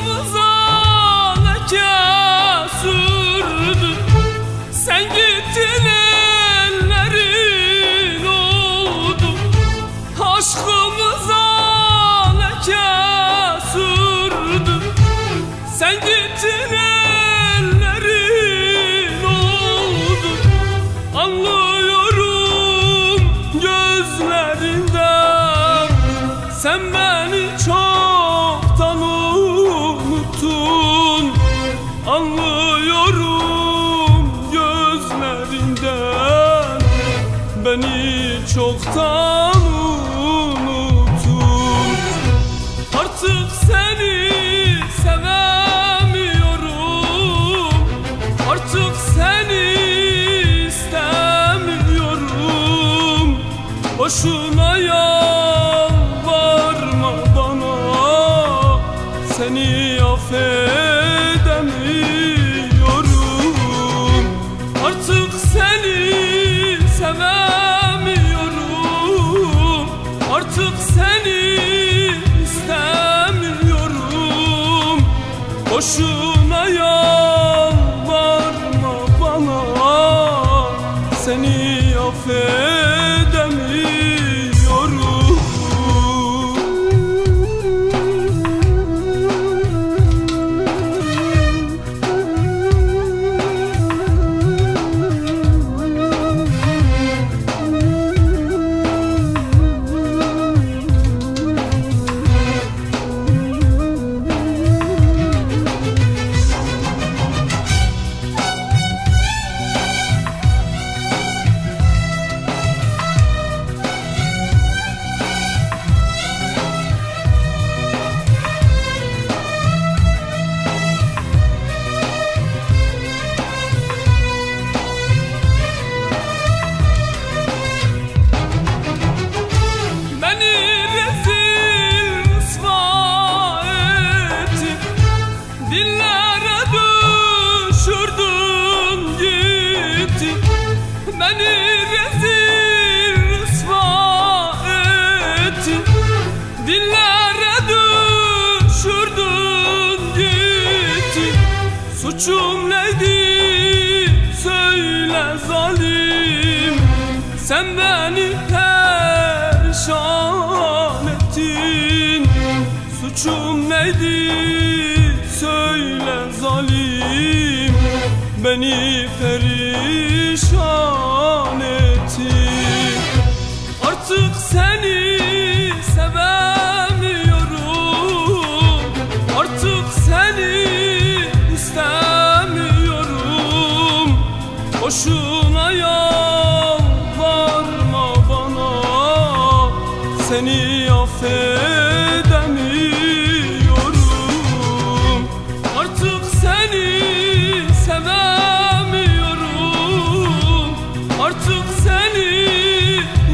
Aşkımıza leke sürdü. Sen gittin ellerin oldu. Aşkımıza leke sürdü. Sen gittin ellerin oldu. Anlıyorum gözlerinden, sen beni çoktan unuttun. Anlıyorum gözlerinden, beni çoktan unuttun. Artık seni sevemiyorum, artık seni istemiyorum. Boşuna yalvarma bana, seni affedemiyorum. Artık seni sevemiyorum, artık seni istemiyorum. Boşuna yalvarma bana, seni affedemiyorum. Beni rezil rüsva ettin, dillere düşürdün gittin. Suçum neydi söyle zalim, sen beni perişan ettin. Suçum neydi söyle zalim, beni perişan ettin. Artık seni sevemiyorum, artık seni istemiyorum. Boşuna yalvarma bana, seni affedemiyorum. Artık seni sevemiyorum, artık seni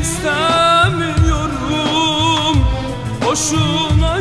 istemiyorum. Boşuna